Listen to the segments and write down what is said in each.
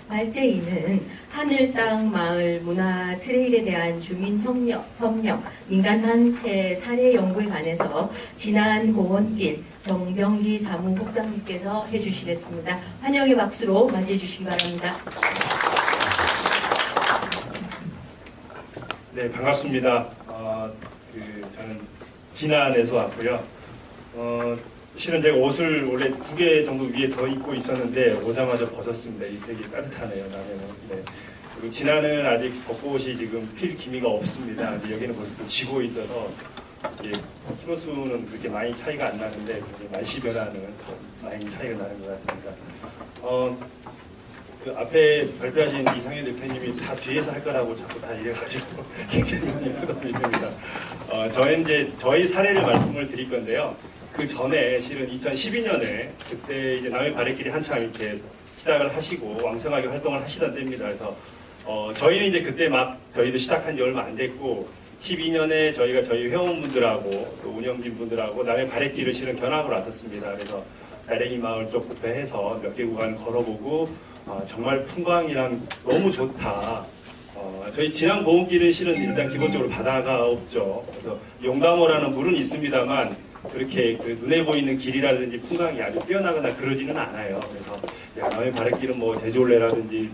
발제인은 하늘, 땅, 마을, 문화, 트레일에 대한 주민 협력, 민간단체 사례 연구에 관해서 진안고원길 정병기 사무국장님께서 해주시겠습니다. 환영의 박수로 맞이해 주시기 바랍니다. 네, 반갑습니다. 저는 진안에서 왔고요. 실은 제가 옷을 원래 2개 정도 위에 더 입고 있었는데 오자마자 벗었습니다. 이 되게 따뜻하네요, 남해는. 네. 그리고 진안은 아직 벚꽃이 지금 필 기미가 없습니다. 근데 여기는 벌써 또 지고 있어서 키로수는 그렇게 많이 차이가 안 나는데 날씨 변화는 많이 차이가 나는 것 같습니다. 그 앞에 발표하신 이상현 대표님이 다 뒤에서 할 거라고 자꾸 다 이래가지고 굉장히 많이 부담이 됩니다. 저는 이제 저희 사례를 말씀을 드릴 건데요. 그 전에 실은 2012년에 그때 이제 남해 바래길이 한창 이렇게 시작을 하시고 왕성하게 활동을 하시던 때입니다. 그래서 저희는 이제 그때 막 저희도 시작한 지 얼마 안 됐고 12년에 저희가 저희 회원분들하고 또 운영진 분들하고 남해 바래길을 실은 견학을 왔었습니다. 그래서 다랭이 마을 쪽부터 해서 몇 개 구간 걸어보고 정말 풍광이랑 너무 좋다. 저희 진안고원길은 실은 일단 기본적으로 바다가 없죠. 그래서 용담호라는 물은 있습니다만 그렇게 그 눈에 보이는 길이라든지 풍광이 아주 뛰어나거나 그러지는 않아요. 그래서 남해 바래길은 뭐 제주올레라든지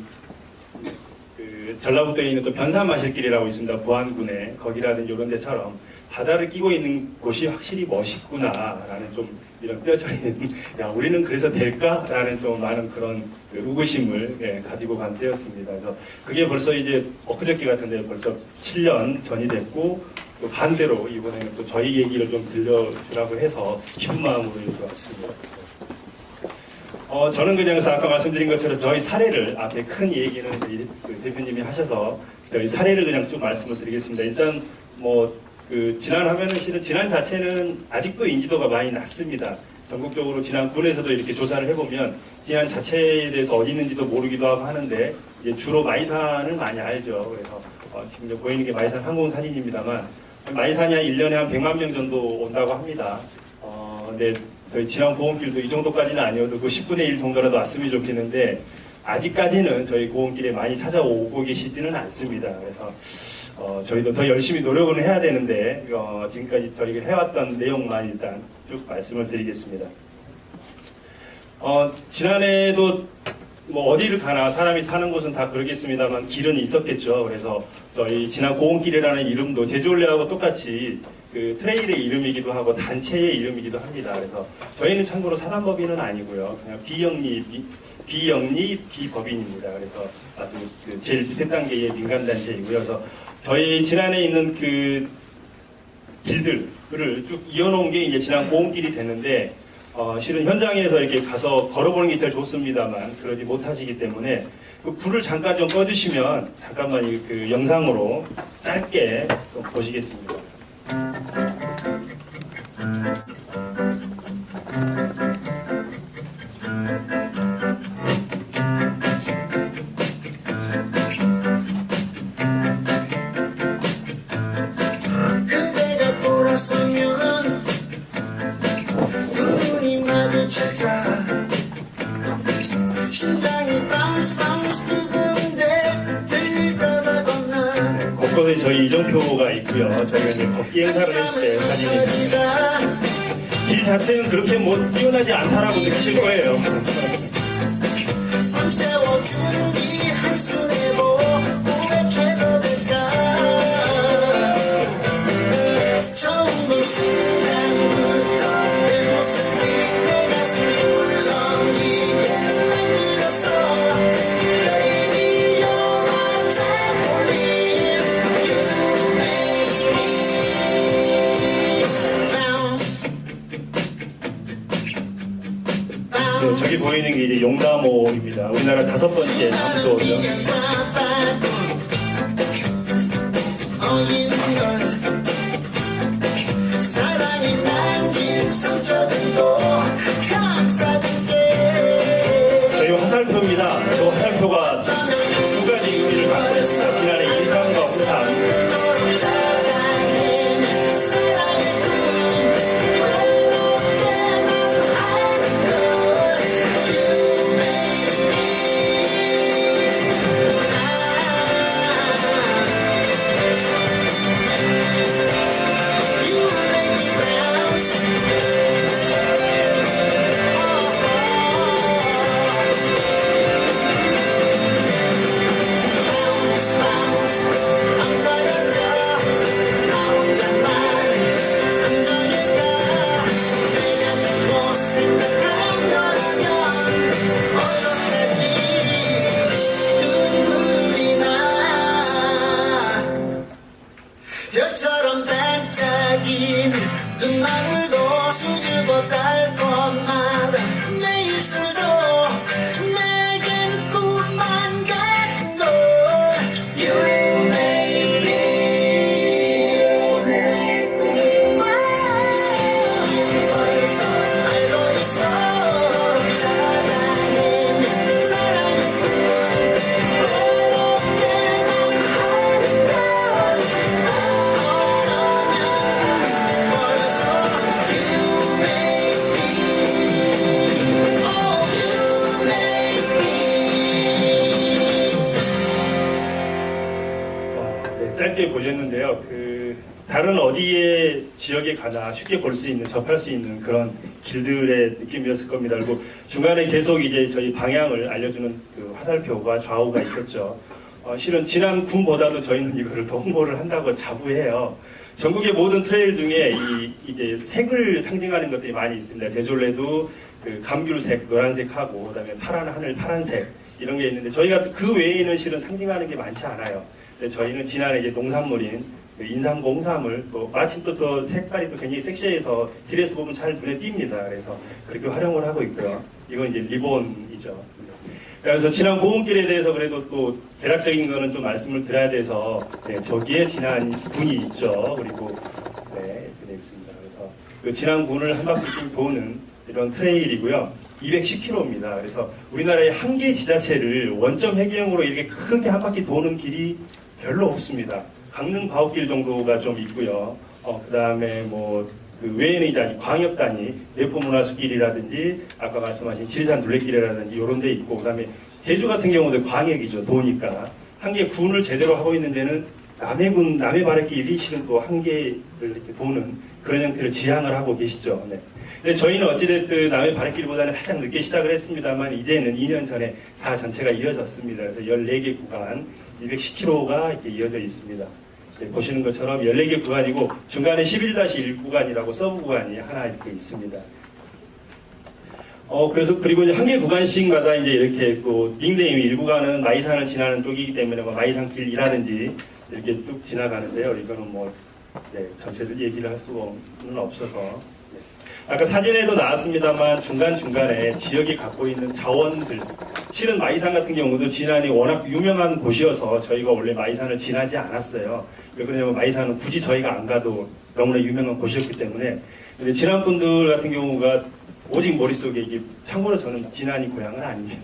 그 전라북도에 있는 또 변산마실길이라고 있습니다. 부안군에 거기라든지 이런 데처럼 바다를 끼고 있는 곳이 확실히 멋있구나라는 좀 이런 뼈저리는 야 우리는 그래서 될까라는 좀 많은 그런 그 의구심을 가지고 간 때였습니다. 그래서 그게 벌써 이제 엊그저께 같은데 벌써 7년 전이 됐고 또 반대로 이번에는 또 저희 얘기를 좀 들려주라고 해서 기쁜 마음으로 이렇게 왔습니다. 저는 그냥 아까 말씀드린 것처럼 저희 사례를 앞에 큰 얘기는 그 대표님이 하셔서 저희 사례를 그냥 쭉 말씀을 드리겠습니다. 일단 그 진안하면은 실은 진안 자체는 아직도 인지도가 많이 낮습니다. 전국적으로 진안군에서도 이렇게 조사를 해보면 진안 자체에 대해서 어디 있는지도 모르기도 하고 하는데 이제 주로 마이산을 많이 알죠. 그래서 지금 이제 보이는 게 마이산 항공사진입니다만 마이산이 한 1년에 한 100만 명 정도 온다고 합니다. 근데 저희 진안고원길도 이 정도까지는 아니어도 그 10분의 1 정도라도 왔으면 좋겠는데 아직까지는 저희 고원길에 많이 찾아오고 계시지는 않습니다. 그래서 저희도 더 열심히 노력을 해야 되는데 지금까지 저희가 해왔던 내용만 일단 쭉 말씀을 드리겠습니다. 지난해에도 어디를 가나 사람이 사는 곳은 다 그러겠습니다만 길은 있었겠죠. 그래서 저희 진안고원길이라는 이름도 제주올레하고 똑같이 그 트레일의 이름이기도 하고 단체의 이름이기도 합니다. 그래서 저희는 참고로 사단법인은 아니고요. 그냥 비영리 비법인입니다. 그래서 아주 그 제일 밑에 단계의 민간단체이고요. 그래서 저희 진안에 있는 그 길들을 쭉 이어놓은 게 이제 진안고원길이 되는데 실은 현장에서 이렇게 가서 걸어보는 게 제일 좋습니다만 그러지 못하시기 때문에 그 불을 잠깐 좀 꺼주시면 잠깐만 그 영상으로 짧게 좀 보시겠습니다. 그대가 돌아서면 두 눈이 마주칠까 심장이 바운스 두근데 들릴까봐 겁나 곳곳에 저희 이정표가 있고요. 저희가 이제 걷기 행사를 했을 때 사진입니다. 길 자체는 그렇게 뛰어나지 않다라고 느끼실 거예요. 밤새워 준비한 수내보 고백해도 될까 처음 본 순간부터 내 모습이 내 가슴을 울렁이게 만들었어 Baby you're my trampoline You make me bounce 네, 저기 보이는 게 이제 용담호입니다. 우리나라 5번째 장소죠. 사랑이 남긴 상처들도 감싸줄게 저희 화살표입니다. 저 화살표가 두 가지 의미를 갖고 있습니다. 지난해 인상과 우산. 짧게 보셨는데요. 다른 어디에 지역에 가나 쉽게 볼 수 있는, 접할 수 있는 그런 길들의 느낌이었을 겁니다. 그리고 중간에 계속 이제 저희 방향을 알려주는 그 화살표가 좌우가 있었죠. 실은 지난 군보다도 저희는 이거를 더 홍보를 한다고 자부해요. 전국의 모든 트레일 중에 이제 색을 상징하는 것들이 많이 있습니다. 제주올레도 그 감귤색, 노란색하고, 그다음에 파란 하늘, 파란색 이런 게 있는데 저희가 그 외에는 실은 상징하는 게 많지 않아요. 근데 저희는 지난해 이제 농산물인 그 인삼공삼을 또 마침 또 색깔이 또 굉장히 섹시해서 길에서 보면 잘 눈에 띕니다. 그래서 그렇게 활용을 하고 있고요. 이건 이제 리본이죠. 그래서 지난 보온길에 대해서 그래도 또 대략적인 거는 좀 말씀을 드려야 돼서 저기에 지난 군이 있죠. 그리고 이렇게 되어 있습니다. 그래서 그 지난 군을 한 바퀴 도는 이런 트레일이고요. 210km입니다. 그래서 우리나라의 한 개 지자체를 원점 회계형으로 이렇게 크게 한 바퀴 도는 길이 별로 없습니다. 강릉 바오길 정도가 좀 있고요. 그 다음에 그 외에는 이제 광역 단위 내포문화숲길이라든지 아까 말씀하신 지리산 둘레길이라든지 이런 데 있고, 그 다음에 제주 같은 경우도 광역이죠. 도니까 한 개 군을 제대로 하고 있는 데는 남해군 남해바랫길이 실은 또 한 개를 이렇게 도는 그런 형태를 지향을 하고 계시죠. 네. 근데 저희는 어찌됐든 남해바랫길보다는 살짝 늦게 시작을 했습니다만 이제는 2년 전에 다 전체가 이어졌습니다. 그래서 14개 구간 210km가 이렇게 이어져 있습니다. 네, 보시는 것처럼 14개 구간이고 중간에 11-1 구간이라고 서브 구간이 하나 이렇게 있습니다. 그래서 그리고 이제 한 개 구간씩마다 이제 이렇게 또 닉네임이 1구간은 마이산을 지나는 쪽이기 때문에 마이산길이라든지 이렇게 쭉 지나가는데요. 이거는 전체를 얘기를 할 수는 없어서. 아까 사진에도 나왔습니다만 중간중간에 지역이 갖고 있는 자원들, 실은 마이산 같은 경우도 진안이 워낙 유명한 곳이어서 저희가 원래 마이산을 지나지 않았어요. 왜 그러냐면 마이산은 굳이 저희가 안 가도 너무나 유명한 곳이었기 때문에. 근데 진안 분들 같은 경우가 오직 머릿속에 이게, 참고로 저는 진안이 고향은 아닙니다.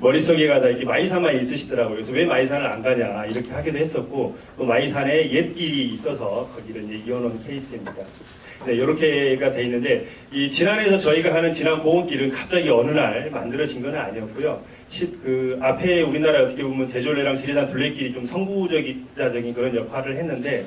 머릿속에가 다 이렇게 마이산만 있으시더라고요. 그래서 왜 마이산을 안 가냐 이렇게 하기도 했었고, 또 마이산에 옛길이 있어서 거기를 이제 이어놓은 케이스입니다. 네, 이렇게가 돼 있는데 이 진안에서 저희가 하는 진안 보온길은 갑자기 어느 날 만들어진 건 아니었고요. 그 앞에 우리나라 어떻게 보면 제주올레랑 지리산 둘레길이 좀 선구적인 그런 역할을 했는데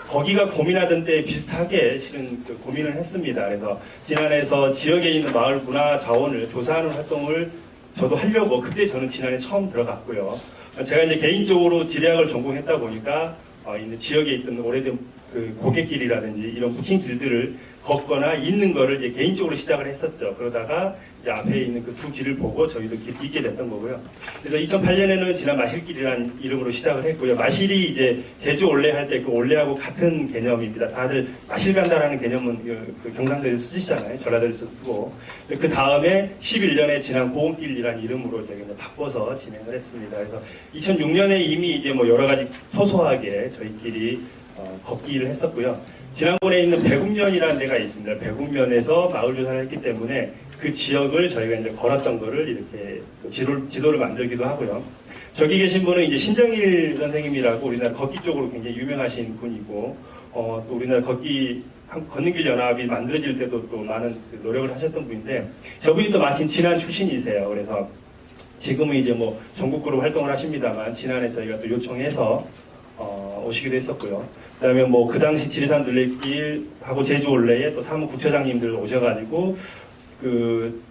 거기가 고민하던 때 비슷하게 실은 그 고민을 했습니다. 그래서 진안에서 지역에 있는 마을 문화 자원을 조사하는 활동을 저도 하려고 그때 저는 진안에 처음 들어갔고요. 제가 이제 개인적으로 지리학을 전공했다 보니까 있는 지역에 있던 오래된 그 고갯길이라든지 이런 묵힌 길들을 걷거나 있는 거를 이제 개인적으로 시작을 했었죠. 그러다가 이제 앞에 있는 그 두 길을 보고 저희도 있게 됐던 거고요. 그래서 2008년에는 지난 마실길이라는 이름으로 시작을 했고요. 마실이 이제 제주 올레 할 때 그 올레하고 같은 개념입니다. 다들 마실 간다라는 개념은 그 경상도에서 쓰시잖아요. 전라도에서 쓰고. 그 다음에 11년에 지난 보온길이라는 이름으로 저희가 이제 바꿔서 진행을 했습니다. 그래서 2006년에 이미 이제 여러 가지 소소하게 저희끼리 걷기를 했었고요. 지난번에 있는 백운면이라는 데가 있습니다. 백운면에서 마을 조사를 했기 때문에 그 지역을 저희가 이제 걸었던 거를 이렇게 지도를 만들기도 하고요. 저기 계신 분은 이제 신정일 선생님이라고 우리나라 걷기 쪽으로 굉장히 유명하신 분이고, 또 우리나라 걷는 길 연합이 만들어질 때도 또 많은 노력을 하셨던 분인데, 저분이 또 마침 진안 출신이세요. 그래서 지금은 이제 전국구로 활동을 하십니다만, 지난해 저희가 또 요청해서 오시기도 했었고요. 그 다음에 그 당시 지리산 둘레길하고 제주 올레에 또 사무국처장님들 오셔가지고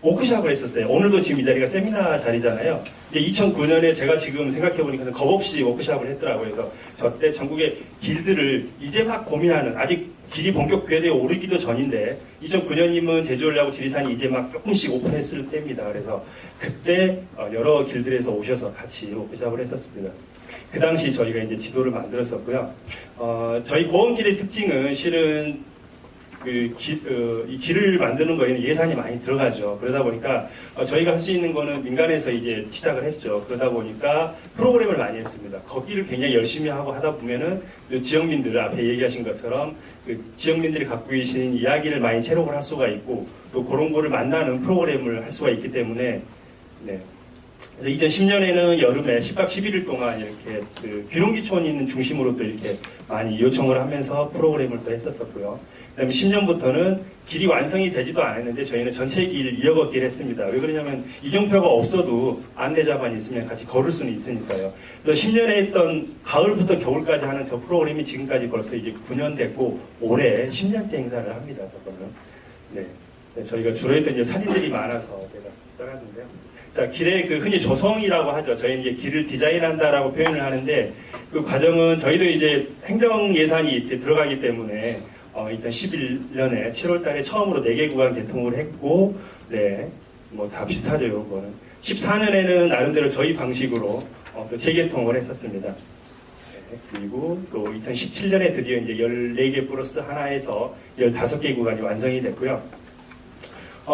워크샵을 했었어요. 오늘도 지금 이 자리가 세미나 자리잖아요. 근데 2009년에 제가 지금 생각해보니까 겁없이 워크샵을 했더라고요. 그래서 저 때 전국의 길들을 이제 막 고민하는, 아직 길이 본격 궤도에 오르기도 전인데 2009년이면 제주 올레하고 지리산이 이제 막 조금씩 오픈했을 때입니다. 그래서 그때 여러 길들에서 오셔서 같이 워크샵을 했었습니다. 그 당시 저희가 이제 지도를 만들었었고요. 저희 보험길의 특징은 실은 이 길을 만드는 거에는 예산이 많이 들어가죠. 그러다 보니까 저희가 할 수 있는 거는 민간에서 이제 시작을 했죠. 그러다 보니까 프로그램을 많이 했습니다. 걷기를 굉장히 열심히 하고 하다 보면은 지역민들 앞에 얘기하신 것처럼 지역민들이 갖고 계신 이야기를 많이 채록을 할 수가 있고 또 그런 거를 만나는 프로그램을 할 수가 있기 때문에 그래서 2010년에는 여름에 10박 11일 동안 이렇게 귀농기촌 있는 중심으로 또 이렇게 많이 요청을 하면서 프로그램을 또 했었었고요. 그다음에 10년부터는 길이 완성이 되지도 않았는데 저희는 전체 길 2억 걷기를 했습니다. 왜 그러냐면 이정표가 없어도 안내자만 있으면 같이 걸을 수는 있으니까요. 그래서 10년에 했던 가을부터 겨울까지 하는 저 프로그램이 지금까지 벌써 이제 9년 됐고 올해 10년째 행사를 합니다. 저거는. 네. 네, 저희가 주로 했던 이제 사진들이 많아서 제가 떠났는데요. 자, 길의 그 흔히 조성이라고 하죠. 저희는 이제 길을 디자인한다라고 표현을 하는데 그 과정은 저희도 이제 행정 예산이 이렇게 들어가기 때문에 2011년에 7월 달에 처음으로 4개 구간 개통을 했고, 네, 뭐 다 비슷하죠, 요거는. 14년에는 나름대로 저희 방식으로 또 재개통을 했었습니다. 네, 그리고 또 2017년에 드디어 이제 14개 플러스 하나에서 15개 구간이 완성이 됐고요.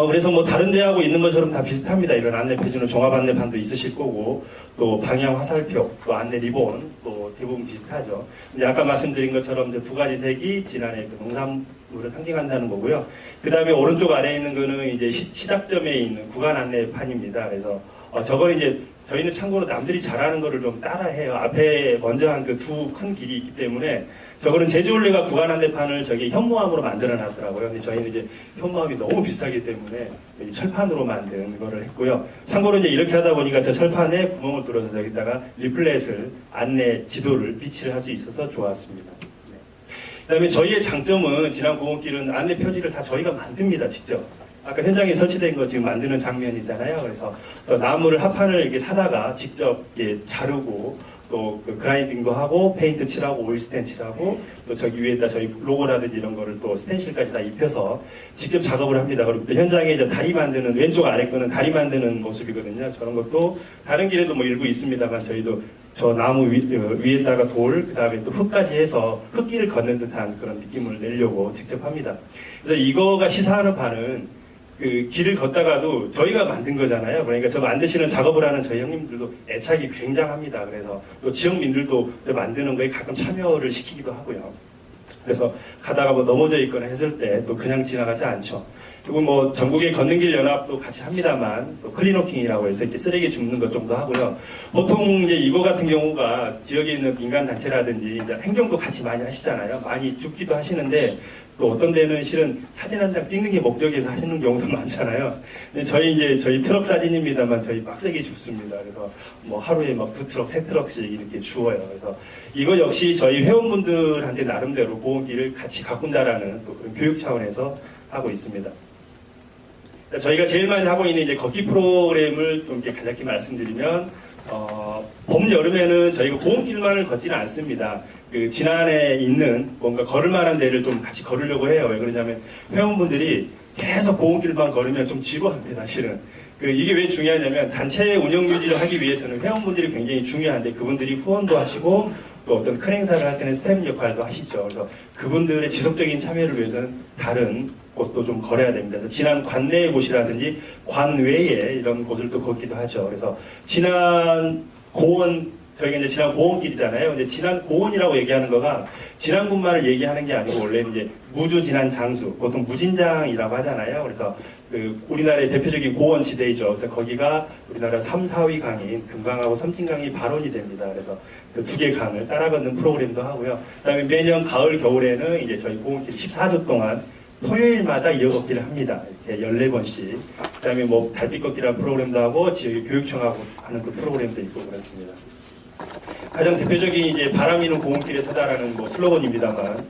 그래서 뭐 다른 데하고 있는 것처럼 다 비슷합니다. 이런 안내 표지는 종합 안내판도 있으실 거고, 또 방향 화살표, 또 안내 리본, 또 대부분 비슷하죠. 근데 아까 말씀드린 것처럼 이제 두 가지 색이 지난해 그 농산물을 상징한다는 거고요. 그 다음에 오른쪽 아래에 있는 거는 이제 시작점에 있는 구간 안내판입니다. 그래서 저거는 이제 저희는 참고로 남들이 잘하는 거를 좀 따라해요. 앞에 먼저 한 그 두 큰 길이 있기 때문에 저거는 제주올레가 구간 안내판을 저기 현무암으로 만들어 놨더라고요. 근데 저희는 이제 현무암이 너무 비싸기 때문에 철판으로 만든 거를 했고요. 참고로 이제 이렇게 하다 보니까 저 철판에 구멍을 뚫어서 저기다가 리플렛을 안내 지도를 비치를 할 수 있어서 좋았습니다. 네. 그다음에 저희의 장점은 지난 고원길은 안내 표지를 다 저희가 만듭니다. 직접. 아까 현장에 설치된 거 지금 만드는 장면이잖아요. 그래서 나무를 합판을 이렇게 사다가 직접 이렇게 자르고 또 그 그라인딩도 하고 페인트 칠하고 오일 스텐 칠하고 또 저기 위에다 저희 로고라든지 이런 거를 또 스텐실까지 다 입혀서 직접 작업을 합니다. 그리고 또 현장에 이제 다리 만드는 왼쪽 아래 거는 다리 만드는 모습이거든요. 저런 것도 다른 길에도 뭐 일부 있습니다만 저희도 저 나무 위에다가 돌 그다음에 또 흙까지 해서 흙길을 걷는 듯한 그런 느낌을 내려고 직접 합니다. 그래서 이거가 시사하는 바는 그 길을 걷다가도 저희가 만든 거잖아요. 그러니까 저 만드시는 작업을 하는 저희 형님들도 애착이 굉장합니다. 그래서 또 지역민들도 만드는 거에 가끔 참여를 시키기도 하고요. 그래서 가다가 뭐 넘어져 있거나 했을 때 또 그냥 지나가지 않죠. 그리고 뭐 전국의 걷는길 연합도 같이 합니다만 또 클린워킹이라고 해서 이렇게 쓰레기 줍는 것 정도 하고요. 보통 이제 이거 같은 경우가 지역에 있는 민간 단체라든지 이제 행정도 같이 많이 하시잖아요. 많이 줍기도 하시는데 또 어떤 데는 실은 사진 한 장 찍는 게 목적에서 하시는 경우도 많잖아요. 근데 저희 트럭 사진입니다만 저희 빡세게 줍습니다. 그래서 뭐 하루에 막 2트럭, 3트럭씩 이렇게 주어요. 그래서 이거 역시 저희 회원분들한테 나름대로 보험기를 같이 가꾼다라는 또 그런 교육 차원에서 하고 있습니다. 저희가 제일 많이 하고 있는 이제 걷기 프로그램을 좀 이렇게 간략히 말씀드리면, 봄, 여름에는 저희가 보험길만을 걷지는 않습니다. 그 지난해 있는 뭔가 걸을 만한 데를 좀 같이 걸으려고 해요. 왜 그러냐면 회원분들이 계속 보험길만 걸으면 좀 지루합니다, 사실은. 이게 왜 중요하냐면 단체 운영 유지를 하기 위해서는 회원분들이 굉장히 중요한데 그분들이 후원도 하시고 또 어떤 큰 행사를 할 때는 스태프 역할도 하시죠. 그래서 그분들의 지속적인 참여를 위해서는 다른 곳도 좀 걸어야 됩니다. 그래서 지난 관내의 곳이라든지 관외에 이런 곳을 또 걷기도 하죠. 그래서 지난 고원 저희가 이제 지난 고원길이잖아요. 이제 지난 고원이라고 얘기하는 거가 지난 군만을 얘기하는 게 아니고 원래는 이제 무주 지난 장수, 보통 무진장이라고 하잖아요. 그래서 우리나라의 대표적인 고원 지대이죠. 그래서 거기가 우리나라 3, 4위 강인 금강하고 섬진강이 발원이 됩니다. 그래서 그 두 개 강을 따라 걷는 프로그램도 하고요. 그다음에 매년 가을 겨울에는 이제 저희 고원길 14주 동안 토요일마다 이어 걷기를 합니다. 이렇게 14번씩. 그다음에 뭐 달빛 걷기라는 프로그램도 하고 지역의 교육청하고 하는 그 프로그램도 있고 그렇습니다. 가장 대표적인 이제 바람이는 고원길에 서다라는 뭐 슬로건입니다만,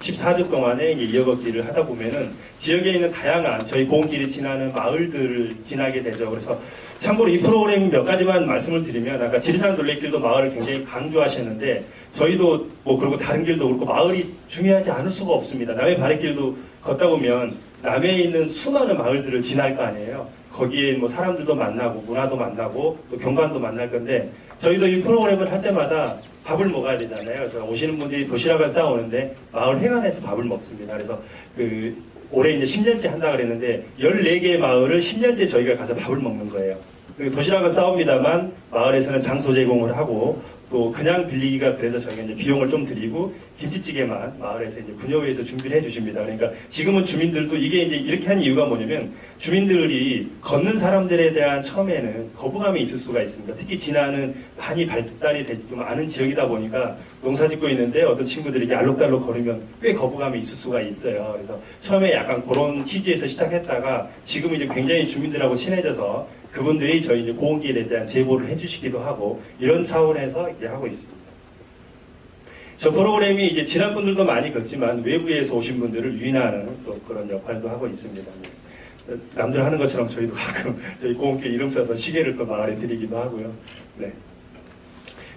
14주 동안에 이어 걷기를 하다 보면은 지역에 있는 다양한 저희 고원길이 지나는 마을들을 지나게 되죠. 그래서 참고로 이 프로그램 몇 가지만 말씀을 드리면 아까 지리산 둘레길도 마을을 굉장히 강조하셨는데 저희도 뭐 그리고 다른 길도 그렇고 마을이 중요하지 않을 수가 없습니다. 남해 바래길도 걷다 보면 남해에 있는 수많은 마을들을 지날 거 아니에요. 거기에 뭐 사람들도 만나고 문화도 만나고 또 경관도 만날 건데 저희도 이 프로그램을 할 때마다 밥을 먹어야 되잖아요. 그래서 오시는 분들이 도시락을 싸오는데 마을 회관에서 밥을 먹습니다. 그래서 올해 이제 10년째 한다 그랬는데 14개의 마을을 10년째 저희가 가서 밥을 먹는 거예요. 도시락은 싸웁니다만 마을에서는 장소 제공을 하고 또 그냥 빌리기가 그래서 저희가 이제 비용을 좀 드리고 김치찌개만 마을에서 이제 분여회에서 준비를 해주십니다. 그러니까 지금은 주민들도 이게 이제 이렇게 한 이유가 뭐냐면 주민들이 걷는 사람들에 대한 처음에는 거부감이 있을 수가 있습니다. 특히 진안은 많이 발달이 되지 좀 않은 지역이다 보니까 농사짓고 있는데 어떤 친구들이 이렇게 알록달록 걸으면 꽤 거부감이 있을 수가 있어요. 그래서 처음에 약간 그런 취지에서 시작했다가 지금은 이제 굉장히 주민들하고 친해져서 그분들이 저희 이제 고원길에 대한 제보를 해주시기도 하고 이런 차원에서 이제 하고 있습니다. 저 프로그램이 이제 지난 분들도 많이 걷지만 외부에서 오신 분들을 유인하는 또 그런 역할도 하고 있습니다. 남들 하는 것처럼 저희도 가끔 저희 고원길 이름 써서 시계를 또 마을에 드리기도 하고요. 네.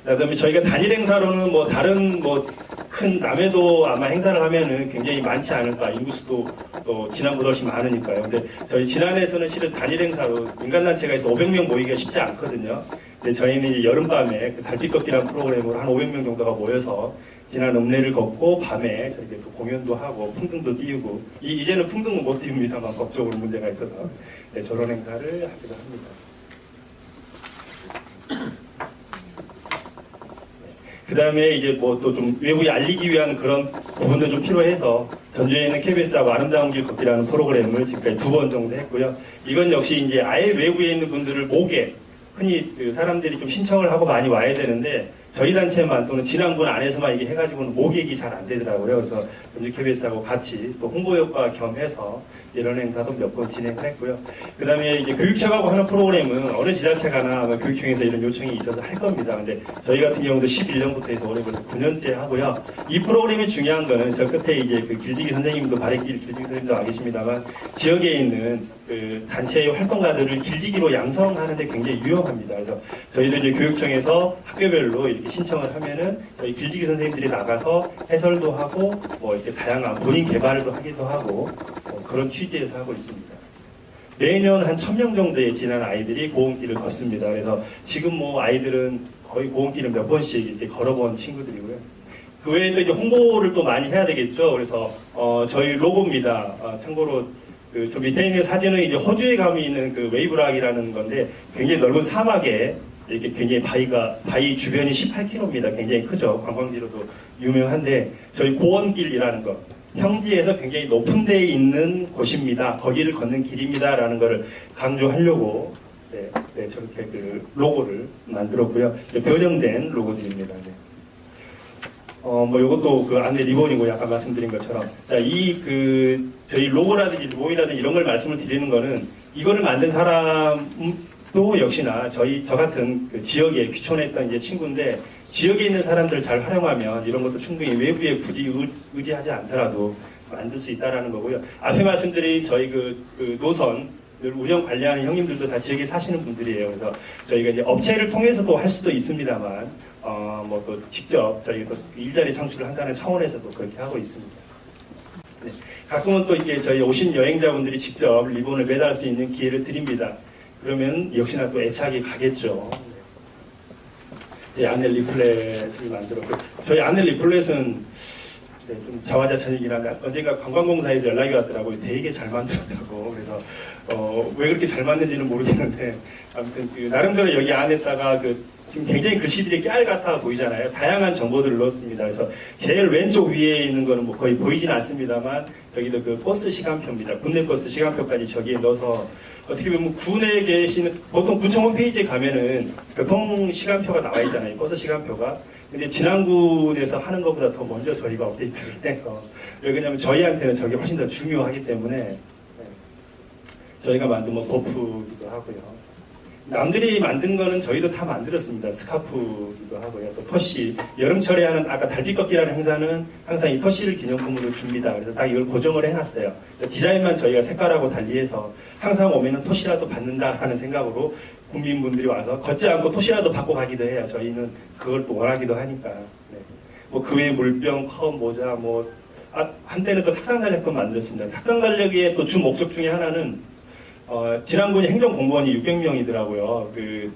그다음에 저희가 단일 행사로는 뭐 다른 뭐 큰 남해도 아마 행사를 하면은 굉장히 많지 않을까, 인구수도 또 지난보다 훨씬 많으니까요. 근데 저희 진안에서는 실은 단일 행사로 민간단체가 해서 500명 모이기가 쉽지 않거든요. 근데 저희는 이제 여름밤에 그 달빛 걷기라는 프로그램으로 한 500명 정도가 모여서 지난 읍내를 걷고 밤에 저렇게 또 공연도 하고 풍등도 띄우고 이제는 풍등은 못 띄웁니다만 법적으로 문제가 있어서 네, 저런 행사를 하기도 합니다. 그 다음에 이제 뭐 또 좀 외부에 알리기 위한 그런 부분도 좀 필요해서 전주에 있는 KBS하고 아름다운 길 걷기라는 프로그램을 지금까지 2번 정도 했고요. 이건 역시 이제 아예 외부에 있는 분들을 모게 흔히 그 사람들이 좀 신청을 하고 많이 와야 되는데 저희 단체만 또는 진안군 안에서만 이게 해가지고는 모객이 잘 안 되더라고요. 그래서 전주 KBS하고 같이 또 홍보 효과 겸해서 이런 행사도 몇 번 진행을 했고요. 그 다음에 이제 교육청하고 하는 프로그램은 어느 지자체가나 아마 교육청에서 이런 요청이 있어서 할 겁니다. 근데 저희 같은 경우도 11년부터 해서 올해부터 9년째 하고요. 이 프로그램이 중요한 거는 저 끝에 이제 그 길지기 선생님도 바래길 길지기 선생님도 와 계십니다만 지역에 있는 그 단체의 활동가들을 길지기로 양성하는데 굉장히 유용합니다. 그래서 저희도 이제 교육청에서 학교별로 이렇게 신청을 하면은 저희 길지기 선생님들이 나가서 해설도 하고 뭐 이렇게 다양한 본인 개발도 하기도 하고 그런 취지에서 하고 있습니다. 매년 한 1000명 정도의 지난 아이들이 고원길을 걷습니다. 그래서 지금 뭐 아이들은 거의 고원길을 몇 번씩 이렇게 걸어본 친구들이고요. 그 외에 또 이제 홍보를 또 많이 해야 되겠죠. 그래서 저희 로고입니다. 참고로 저 밑에 있는 사진은 이제 호주에 감이 있는 그 웨이브락이라는 건데 굉장히 넓은 사막에 이렇게 굉장히 바위 주변이 18km입니다. 굉장히 크죠. 관광지로도 유명한데 저희 고원길이라는 거. 평지에서 굉장히 높은 데에 있는 곳입니다. 거기를 걷는 길입니다라는 것을 강조하려고 저렇게 그 로고를 만들었고요. 변형된 로고들입니다. 네. 뭐 요것도 그 안내 리본이고 약간 말씀드린 것처럼 저희 로고라든지 모이라든지 이런 걸 말씀을 드리는 거는 이거를 만든 사람도 역시나 저 같은 그 지역에 귀촌했던 이제 친구인데 지역에 있는 사람들을 잘 활용하면 이런 것도 충분히 외부에 굳이 의지하지 않더라도 만들 수 있다라는 거고요. 앞에 말씀드린 저희 그 노선을 운영 관리하는 형님들도 다 지역에 사시는 분들이에요. 그래서 저희가 이제 업체를 통해서도 할 수도 있습니다만, 뭐 또 직접 저희가 또 일자리 창출을 한다는 차원에서도 그렇게 하고 있습니다. 네. 가끔은 또 이게 저희 오신 여행자분들이 직접 리본을 매달 수 있는 기회를 드립니다. 그러면 역시나 또 애착이 가겠죠. 안내 리플렛을 만들었고 저희 안내 리플렛은 좀 자화자찬이긴 한데 언젠가 관광공사에서 연락이 왔더라고요. 되게 잘 만들었다고. 그래서 왜 그렇게 잘 만든지는 모르겠는데 아무튼 그 나름대로 여기 안에다가 지금 굉장히 글씨들이 깨알 같아 보이잖아요. 다양한 정보들을 넣었습니다. 그래서 제일 왼쪽 위에 있는 거는 뭐 거의 보이진 않습니다만 여기도 그 버스 시간표입니다. 국내 버스 시간표까지 저기에 넣어서 어떻게 보면 군에 계시는 보통 군청 홈페이지에 가면은 교통 시간표가 나와 있잖아요. 버스 시간표가. 근데 진안군에서 하는 것보다 더 먼저 저희가 업데이트를 해서 왜냐면 저희한테는 저게 훨씬 더 중요하기 때문에 저희가 만든 뭐 버프기도 하고요. 남들이 만든 거는 저희도 다 만들었습니다. 스카프기도 하고요. 또 토시. 여름철에 하는 아까 달빛 걷기라는 행사는 항상 이 토시를 기념품으로 줍니다. 그래서 딱 이걸 고정을 해놨어요. 디자인만 저희가 색깔하고 달리해서 항상 오면은 토시라도 받는다라는 생각으로 국민분들이 와서 걷지 않고 토시라도 받고 가기도 해요. 저희는 그걸 또 원하기도 하니까. 네. 뭐 그 외에 물병, 컵, 모자, 한때는 또 탁상 달력도 만들었습니다. 탁상 달력의 또 주 목적 중에 하나는 진안군이 행정공무원이 600명이더라고요.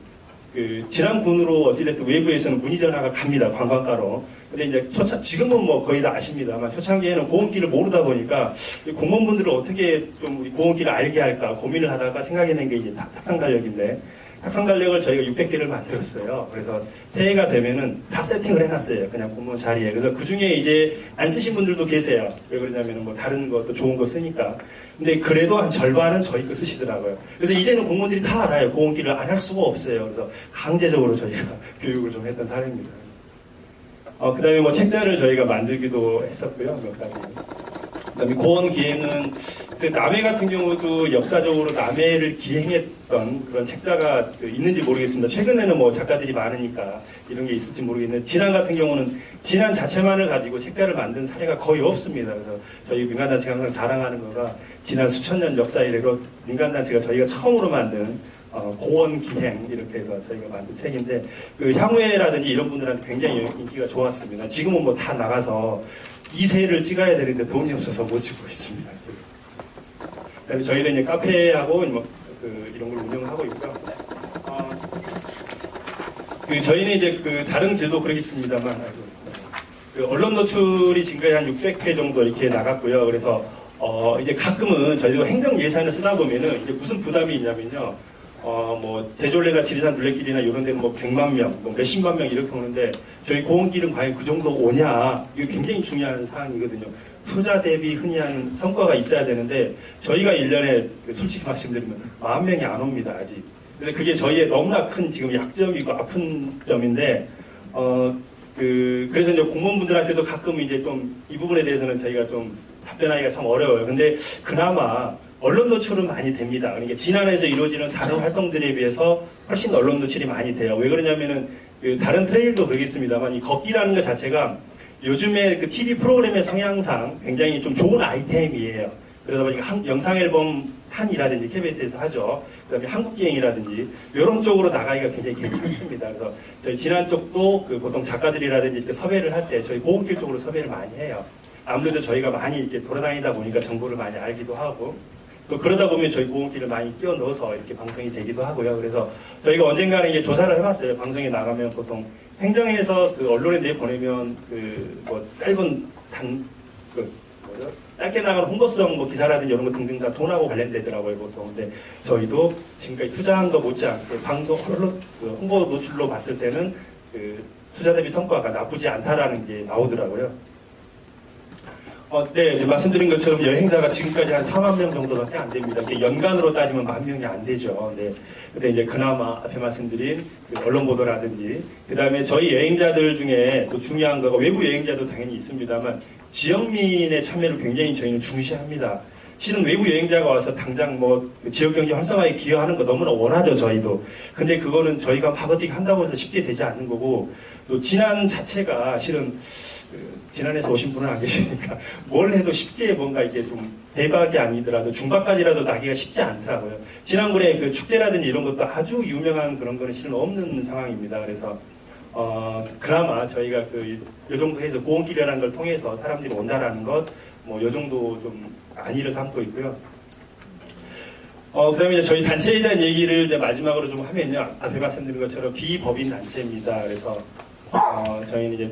진안군으로 어찌됐든 외부에서는 문의 전화가 갑니다. 관광가로. 근데 이제 지금은 뭐 거의 다 아십니다만 초창기에는 고원길을 모르다 보니까 공무원분들을 어떻게 좀 고원길을 알게 할까 고민을 하다가 생각해낸 게 이제 탁상 달력인데 탁상 달력을 저희가 600개를 만들었어요. 그래서 새해가 되면은 다 세팅을 해놨어요. 그냥 공무원 자리에. 그래서 그 중에 이제 안 쓰신 분들도 계세요. 왜 그러냐면은 뭐 다른 것도 좋은 거 쓰니까. 근데 그래도 한 절반은 저희 거 쓰시더라고요. 그래서 이제는 공무원들이 다 알아요. 보험기를 안 할 수가 없어요. 그래서 강제적으로 저희가 교육을 좀 했던 사례입니다. 그 다음에 뭐 책자를 저희가 만들기도 했었고요. 몇 가지. 그 다음에 고원 기행은, 남해 같은 경우도 역사적으로 남해를 기행했던 그런 책자가 있는지 모르겠습니다. 최근에는 뭐 작가들이 많으니까 이런 게 있을지 모르겠는데, 진안 같은 경우는 진안 자체만을 가지고 책자를 만든 사례가 거의 없습니다. 그래서 저희 민간단체가 항상 자랑하는 거가 지난 수천 년 역사 이래로 민간단체가 저희가 처음으로 만든 고원 기행 이렇게 해서 저희가 만든 책인데, 그 향후회라든지 이런 분들한테 굉장히 인기가 좋았습니다. 지금은 뭐 다 나가서 2세를 찍어야 되는데 돈이 없어서 못 찍고 있습니다. 그다음에 저희는 이제 카페하고 뭐 이런 걸 운영을 하고 있고요. 저희는 이제 다른 길도 그러겠습니다만, 언론 노출이 지금까지 한 600회 정도 이렇게 나갔고요. 그래서 이제 가끔은 저희도 행정 예산을 쓰다 보면은 이제 무슨 부담이 있냐면요. 뭐 대졸레나 지리산 둘레길이나 이런 데는 뭐 100만 명, 뭐 몇십만 명 이렇게 오는데 저희 고원길은 과연 그 정도 오냐? 이거 굉장히 중요한 사항이거든요. 투자 대비 흔히 한 성과가 있어야 되는데 저희가 1년에 솔직히 말씀드리면 10,000명이 안 옵니다, 아직. 그래서 그게 저희의 너무나 큰 지금 약점이고 아픈 점인데 그래서 이제 공무원분들한테도 가끔 이제 좀 이 부분에 대해서는 저희가 좀 답변하기가 참 어려워요. 근데 그나마 언론 노출은 많이 됩니다. 그러니까 진안에서 이루어지는 다른 활동들에 비해서 훨씬 언론 노출이 많이 돼요. 왜 그러냐면은 다른 트레일도 그러겠습니다만 이 걷기라는 것 자체가 요즘에 그 TV 프로그램의 성향상 굉장히 좀 좋은 아이템이에요. 그러다 보니까 영상 앨범 탄이라든지 KBS에서 하죠. 그다음에 한국기행이라든지 이런 쪽으로 나가기가 굉장히 괜찮습니다. 그래서 저희 진안 쪽도 보통 작가들이라든지 이렇게 섭외를 할 때 저희 고원길 쪽으로 섭외를 많이 해요. 아무래도 저희가 많이 이렇게 돌아다니다 보니까 정보를 많이 알기도 하고. 또 그러다 보면 저희 고원길을 많이 끼워 넣어서 이렇게 방송이 되기도 하고요. 그래서 저희가 언젠가는 이제 조사를 해봤어요. 방송에 나가면 보통 행정에서 언론에 내보내면 뭐 짧은 짧게 나가는 홍보성 뭐 기사라든지 이런 거 등등 다 돈하고 관련되더라고요, 보통. 근데 저희도 지금까지 투자한 거 못지않게 방송 언론 홍보 노출로 봤을 때는 투자 대비 성과가 나쁘지 않다라는 게 나오더라고요. 네, 이제 말씀드린 것처럼 여행자가 지금까지 한 4만 명 정도밖에 안 됩니다. 연간으로 따지면 10,000명이 안 되죠. 네. 근데 이제 그나마 앞에 말씀드린 언론 보도라든지, 그 다음에 저희 여행자들 중에 또 중요한 거가 외부 여행자도 당연히 있습니다만, 지역민의 참여를 굉장히 저희는 중시합니다. 실은 외부 여행자가 와서 당장 뭐 지역 경제 활성화에 기여하는 거 너무나 원하죠, 저희도. 근데 그거는 저희가 막 어떻게 한다고 해서 쉽게 되지 않는 거고, 또 진안 자체가 실은 지난해서 오신 분은 안 계시니까 뭘 해도 쉽게 뭔가 이게 좀 대박이 아니더라도 중박까지라도 나기가 쉽지 않더라고요. 지난번에 축제라든지 이런 것도 아주 유명한 그런 거는 실은 없는 상황입니다. 그래서 그나마 저희가 요 정도 해서 고원길이라는 걸 통해서 사람들이 온다라는 것, 뭐 요 정도 좀 안위를 삼고 있고요. 그 다음에 저희 단체에 대한 얘기를 이제 마지막으로 좀 하면요. 앞에 말씀드린 것처럼 비법인 단체입니다. 그래서 저희는 이제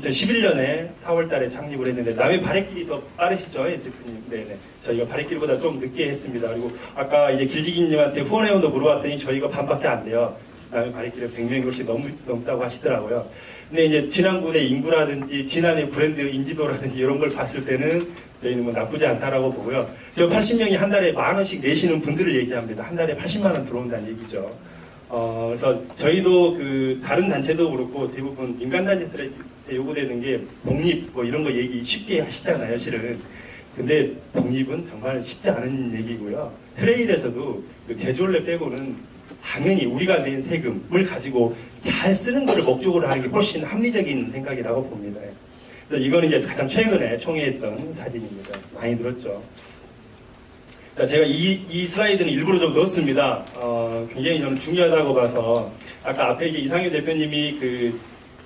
2011년에 4월 달에 창립을 했는데, 남의 발해길이 더 빠르시죠, 대표님? 네네. 저희가 발해길보다 좀 늦게 했습니다. 그리고 아까 이제 길지기님한테 후원회원도 물어봤더니 저희가 반밖에 안 돼요. 남의 발해길은 100명이 훨씬 넘다고 하시더라고요. 근데 이제 진안군의 인구라든지 진안의 브랜드 인지도라든지 이런 걸 봤을 때는 저희는 뭐 나쁘지 않다라고 보고요. 저 80명이 한 달에 10,000원씩 내시는 분들을 얘기합니다. 한 달에 80만 원 들어온다는 얘기죠. 그래서 저희도 다른 단체도 그렇고 대부분 민간단체들에 요구되는 게 독립 뭐 이런 거 얘기 쉽게 하시잖아요, 실은. 근데 독립은 정말 쉽지 않은 얘기고요. 트레일에서도 제조원래 빼고는 당연히 우리가 낸 세금을 가지고 잘 쓰는 것을 목적으로 하는 게 훨씬 합리적인 생각이라고 봅니다. 그래서 이거는 이제 가장 최근에 총회했던 사진입니다. 많이 들었죠. 제가 이 슬라이드는 일부러 좀 넣었습니다. 굉장히 저는 중요하다고 봐서, 아까 앞에 이상규 대표님이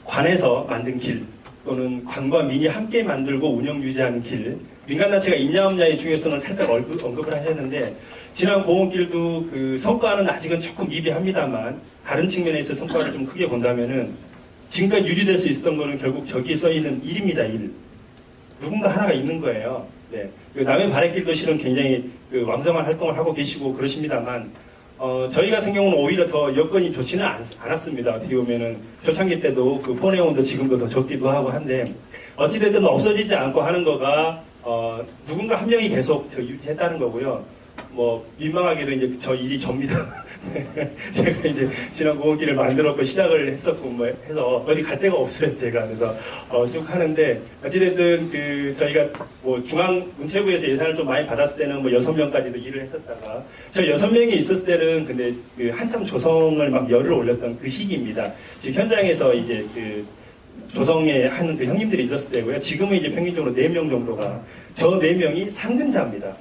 관에서 만든 길, 또는 관과 민이 함께 만들고 운영 유지하는 길, 민간단체가 있냐 없냐의 중요성을 살짝 언급을 하셨는데, 지난 고원길도 성과는 아직은 조금 미비합니다만, 다른 측면에서 성과를 좀 크게 본다면은, 지금까지 유지될 수 있었던 거는 결국 저기에 써있는 일입니다, 일. 누군가 하나가 있는 거예요. 네. 남의 발해길도 실은 굉장히 왕성한 활동을 하고 계시고 그러십니다만, 저희 같은 경우는 오히려 더 여건이 좋지는 않았습니다. 어떻게 보면은 초창기 때도 그 후원회원도 지금도 더 적기도 하고 한데 어찌됐든 없어지지 않고 하는 거가 누군가 한 명이 계속 유지했다는 거고요. 뭐 민망하게도 이제 저 일이 접니다. 제가 이제 지난 공원길을 만들었고 시작을 했었고 뭐 해서 어디 갈 데가 없어요 제가. 그래서 쭉 하는데 어찌됐든 그 저희가 뭐 중앙 문체부에서 예산을 좀 많이 받았을 때는 뭐 6명까지도 일을 했었다가 저 6명이 있었을 때는 근데 그 한참 조성을 막 열을 올렸던 그 시기입니다. 지금 현장에서 이제 그 조성에 하는 그 형님들이 있었을 때고요. 지금은 이제 평균적으로 4명 정도가 저 4명이 상근자입니다.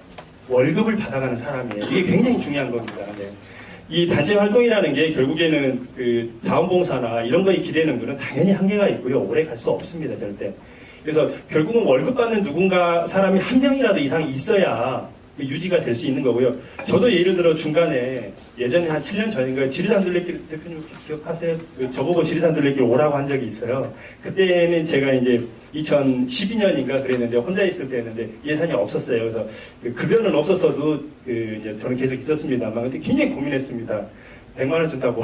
월급을 받아가는 사람이에요. 이게 굉장히 중요한 겁니다. 네. 이 단체 활동이라는 게 결국에는 그 자원봉사나 이런 거에 기대는 거는 당연히 한계가 있고요. 오래 갈 수 없습니다. 절대. 그래서 결국은 월급 받는 누군가 사람이 한 명이라도 이상이 있어야 유지가 될 수 있는 거고요. 저도 예를 들어 중간에 예전에 한 7년 전인가 지리산 둘레길 대표님 기억하세요? 저보고 지리산 둘레길 오라고 한 적이 있어요. 그때는 제가 이제 2012년인가 그랬는데 혼자 있을 때였는데 예산이 없었어요. 그래서 그 급여는 없었어도 그 이제 저는 계속 있었습니다만 근데 굉장히 고민했습니다. 100만 원 준다고.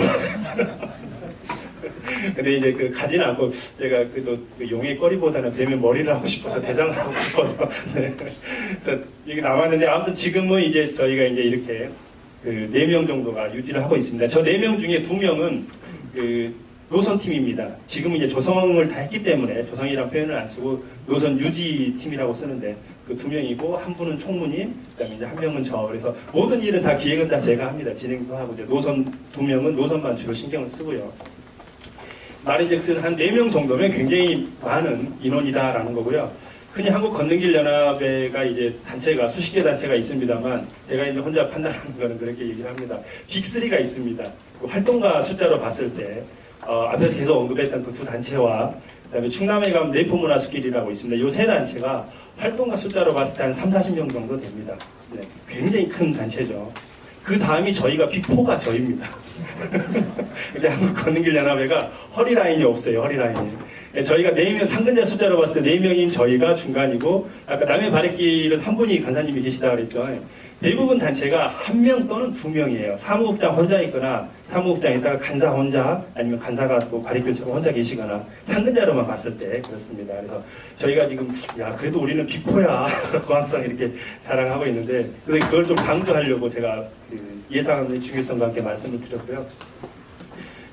근데 이제 그 가지는 않고 제가 그래도 그 용의 꼬리보다는 뱀의 머리를 하고 싶어서 대장을 하고 싶어서 네. 그래서 이게 남았는데 아무튼 지금은 이제 저희가 이제 이렇게 그 4명 정도가 유지를 하고 있습니다. 저 4명 중에 2명은 그 노선팀입니다. 지금은 이제 조성을 다 했기 때문에 조성이라는 표현을 안 쓰고 노선 유지팀이라고 쓰는데 그 2명이고 한 분은 총무님, 그다음에 이제 한 명은 저. 그래서 모든 일은 다 기획은 다 제가 합니다. 진행도 하고 이제 노선 2명은 노선만 주로 신경을 쓰고요. 말인즉슨 한 4명 정도면 굉장히 많은 인원이다라는 거고요. 흔히 한국걷는길연합회가 이제 단체가 수십 개 단체가 있습니다만 제가 이제 혼자 판단하는 거는 그렇게 얘기를 합니다. 빅3가 있습니다. 그 활동가 숫자로 봤을 때 앞에서 계속 언급했던 그 두 단체와 그다음에 충남에 가면 내포문화숲길이라고 있습니다. 이 세 단체가 활동가 숫자로 봤을 때 한 3, 40명 정도 됩니다. 네, 굉장히 큰 단체죠. 그 다음이 저희가 빅4가 저희입니다. 근데 한국걷는길연합회가 허리라인이 없어요. 허리라인이. 저희가 4명, 상근자 숫자로 봤을 때 4명인 저희가 중간이고 아까 남해 바랫길은 한 분이 간사님이 계시다고 그랬죠. 대부분 단체가 1명 또는 2명이에요. 사무국장 혼자 있거나 사무국장에다가 간사 혼자 아니면 간사가 또 바랫길처럼 혼자 계시거나 상근자로만 봤을 때 그렇습니다. 그래서 저희가 지금 야 그래도 우리는 빅4야 라고 항상 이렇게 자랑하고 있는데 그래서 그걸 좀 강조하려고 제가 그 예산의 중요성과 함께 말씀을 드렸고요.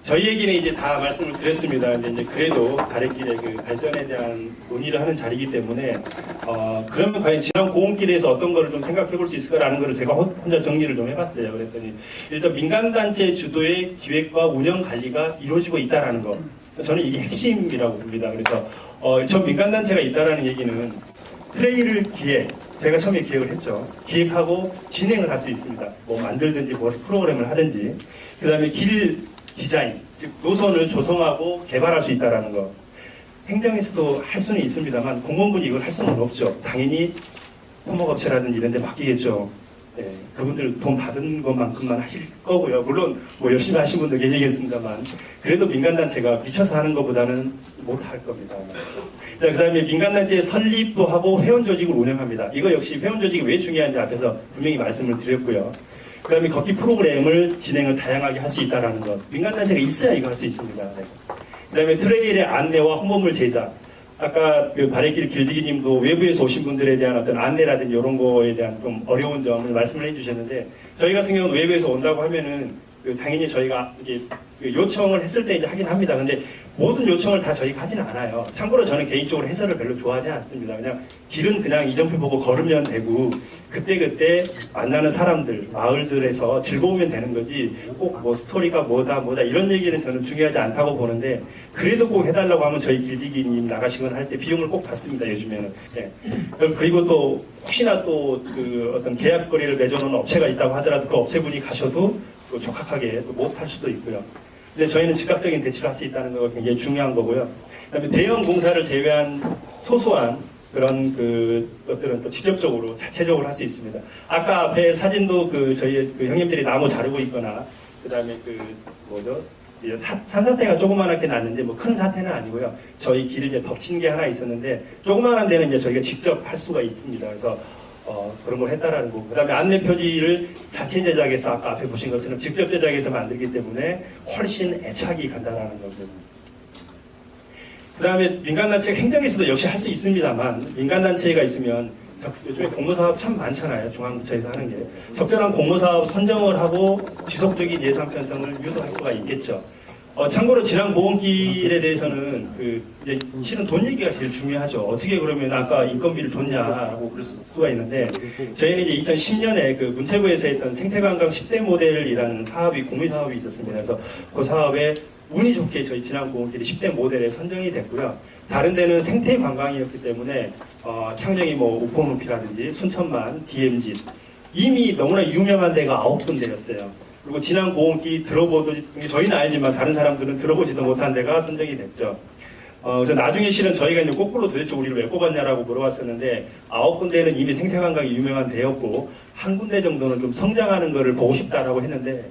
저희 얘기는 이제 다 말씀을 드렸습니다. 근데 이제 그래도 바랫길의 그 발전에 대한 논의를 하는 자리이기 때문에 그러면 과연 지난 고온길에서 어떤 거를 좀 생각해 볼 수 있을까라는 거를 제가 혼자 정리를 좀 해봤어요. 그랬더니 일단 민간단체 주도의 기획과 운영 관리가 이루어지고 있다라는 거. 저는 이게 핵심이라고 봅니다. 그래서 저 민간단체가 있다라는 얘기는 트레이를 제가 처음에 기획을 했죠. 기획하고 진행을 할 수 있습니다. 뭐 만들든지 뭐 프로그램을 하든지 그 다음에 길 디자인, 즉 노선을 조성하고 개발할 수 있다는 거. 행정에서도 할 수는 있습니다만 공무원분이 이걸 할 수는 없죠. 당연히 토목업체라든지 이런 데 맡기겠죠. 네, 그분들 돈 받은 것만큼만 하실 거고요. 물론 뭐 열심히 하신 분도 계시겠습니다만 그래도 민간단체가 미쳐서 하는 것보다는 못할 겁니다. 자, 그 다음에 민간단체 설립도 하고 회원조직을 운영합니다. 이거 역시 회원조직이 왜 중요한지 앞에서 분명히 말씀을 드렸고요. 그 다음에 걷기 프로그램을 진행을 다양하게 할 수 있다는 것. 민간단체가 있어야 이거 할 수 있습니다. 네. 그 다음에 트레일의 안내와 홍보물 제작. 아까 그 바랫길 길지기님도 외부에서 오신 분들에 대한 어떤 안내라든지 이런 거에 대한 좀 어려운 점을 말씀을 해주셨는데 저희 같은 경우는 외부에서 온다고 하면은 당연히 저희가 이제 요청을 했을 때 이제 하긴 합니다. 근데 모든 요청을 다 저희가 하지는 않아요. 참고로 저는 개인적으로 해설을 별로 좋아하지 않습니다. 그냥 길은 그냥 이정표 보고 걸으면 되고 그때그때 만나는 사람들, 마을들에서 즐거우면 되는 거지 꼭 뭐 스토리가 뭐다 이런 얘기는 저는 중요하지 않다고 보는데 그래도 꼭 해달라고 하면 저희 길지기님 나가시거나 할 때 비용을 꼭 받습니다. 요즘에는. 네. 그리고 또 혹시나 또 그 어떤 계약거리를 맺어놓은 업체가 있다고 하더라도 그 업체분이 가셔도 또 적합하게 또 못할 수도 있고요. 근데 저희는 즉각적인 대처를 할 수 있다는 거가 굉장히 중요한 거고요. 그다음에 대형 공사를 제외한 소소한 그런 그 것들은 또 직접적으로 자체적으로 할 수 있습니다. 아까 앞에 사진도 그 저희 그 형님들이 나무 자르고 있거나 그다음에 그 뭐죠? 산사태가 조그만하게 났는데 뭐 큰 사태는 아니고요. 저희 길을 이제 덮친 게 하나 있었는데 조그만한 데는 이제 저희가 직접 할 수가 있습니다. 그래서 그런 걸 했다라는 거. 그다음에 안내 표지를 자체 제작해서 아까 앞에 보신 것처럼 직접 제작해서 만들기 때문에 훨씬 애착이 간다라는 거죠. 그다음에 민간단체 행정에서도 역시 할 수 있습니다만 민간단체가 있으면 요즘에 공모사업 참 많잖아요. 중앙부처에서 하는 게. 적절한 공모사업 선정을 하고 지속적인 예산 편성을 유도할 수가 있겠죠. 참고로 지난 고원길에 대해서는 이제 실은 돈 얘기가 제일 중요하죠. 어떻게 그러면 아까 인건비를 줬냐라고 그럴 수가 있는데 저희는 이제 2010년에 그 문체부에서 했던 생태관광 10대 모델이라는 사업이 공유사업이 있었습니다. 그래서 그 사업에 운이 좋게 저희 지난 고원길이 10대 모델에 선정이 됐고요. 다른 데는 생태관광이었기 때문에 창녕이 뭐 우포늪이라든지 순천만, DMZ 이미 너무나 유명한 데가 9군데였어요. 그리고 지난 고원길 들어보도 저희는 알지만 다른 사람들은 들어보지도 못한 데가 선정이 됐죠. 그래서 나중에 실은 저희가 이제 거꾸로 도대체 우리를 왜 뽑았냐라고 물어봤었는데 9군데는 이미 생태관광이 유명한 데였고 한 군데 정도는 좀 성장하는 거를 보고 싶다라고 했는데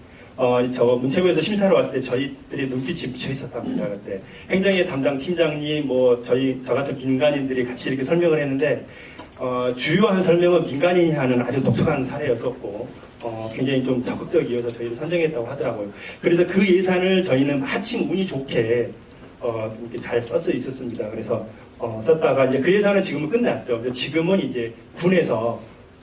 저 문체부에서 심사를 왔을 때 저희들이 눈빛이 미쳐 있었답니다. 그때 행정의 담당 팀장님 저 같은 민간인들이 같이 이렇게 설명을 했는데 주요한 설명은 민간인이 하는 아주 독특한 사례였었고 굉장히 좀 적극적이어서 저희를 선정했다고 하더라고요. 그래서 그 예산을 저희는 마침 운이 좋게 이렇게 잘 쓸 수 있었습니다. 그래서 썼다가 이제 그 예산은 지금은 끝났죠. 지금은 이제 군에서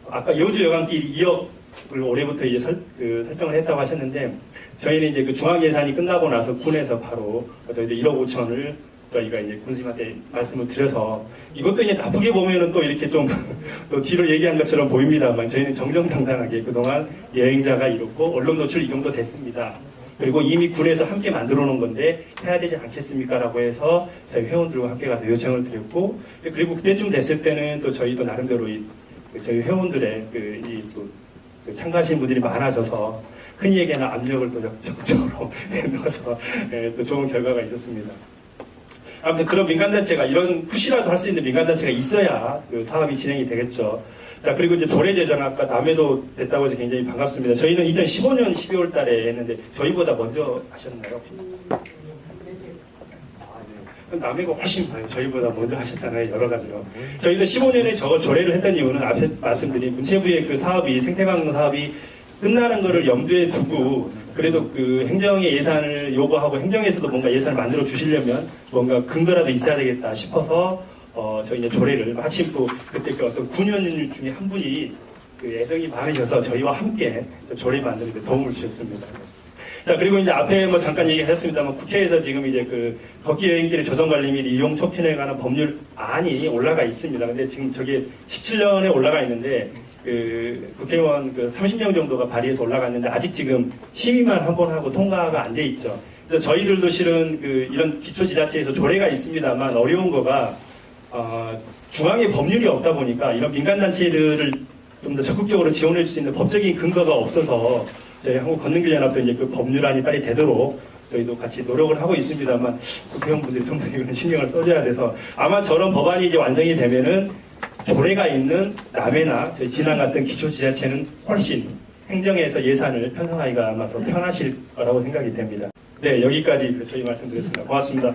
아까 여주 여강길 2억을 올해부터 이제 설정을 했다고 하셨는데 저희는 이제 그 중앙 예산이 끝나고 나서 군에서 바로 저희들 1억 5천을 저희가 이제 군수님한테 말씀을 드려서 이것도 이제 나쁘게 보면은 또 이렇게 좀 또 뒤로 얘기한 것처럼 보입니다만 저희는 정정당당하게 그동안 여행자가 이렇고 언론 노출 이 정도 됐습니다. 그리고 이미 군에서 함께 만들어 놓은 건데 해야 되지 않겠습니까? 라고 해서 저희 회원들과 함께 가서 요청을 드렸고 그리고 그때쯤 됐을 때는 또 저희도 나름대로 저희 회원들의 참가하신 분들이 많아져서 흔히 얘기하는 압력을 또 적극적으로 넣어서 또 좋은 결과가 있었습니다. 아무튼 그런 민간단체가 이런 푸시라도 할 수 있는 민간단체가 있어야 그 사업이 진행이 되겠죠. 자, 그리고 이제 조례제정 아까 남해도 됐다고 해서 굉장히 반갑습니다. 저희는 2015년 12월 달에 했는데 저희보다 먼저 하셨나요? 남해가 훨씬 많아요. 저희보다 먼저 하셨잖아요. 여러 가지로. 저희도 15년에 저걸 조례를 했던 이유는 앞에 말씀드린 문체부의 그 사업이 생태관광 사업이 끝나는 거를 염두에 두고 그래도 그 행정의 예산을 요구하고 행정에서도 뭔가 예산을 만들어 주시려면 뭔가 근거라도 있어야 되겠다 싶어서 저희 이제 조례를 마침 또 그때 그 어떤 군의원 중에 한 분이 그 애정이 많으셔서 저희와 함께 조례 만드는 데 도움을 주셨습니다. 자, 그리고 이제 앞에 뭐 잠깐 얘기했습니다만 국회에서 지금 이제 그 걷기 여행길의 조성관리 및 이용 촉진에 관한 법률안이 올라가 있습니다. 근데 지금 저게 17년에 올라가 있는데 그 국회의원 그 30명 정도가 발의해서 올라갔는데 아직 지금 심의만 한 번 하고 통과가 안 돼 있죠. 그래서 저희들도 실은 그 이런 기초지자체에서 조례가 있습니다만 어려운 거가 중앙에 법률이 없다 보니까 이런 민간단체들을 좀 더 적극적으로 지원할 수 있는 법적인 근거가 없어서 저희 한국걷는길연합도 이제 그 법률안이 빨리 되도록 저희도 같이 노력을 하고 있습니다만 국회의원분들이 좀 더 이거는 신경을 써줘야 돼서 아마 저런 법안이 이제 완성이 되면은 조례가 있는 남해나 저희 진안 같은 기초지자체는 훨씬 행정에서 예산을 편성하기가 아마 더 편하실 거라고 생각이 됩니다. 네, 여기까지 저희 말씀드렸습니다. 고맙습니다.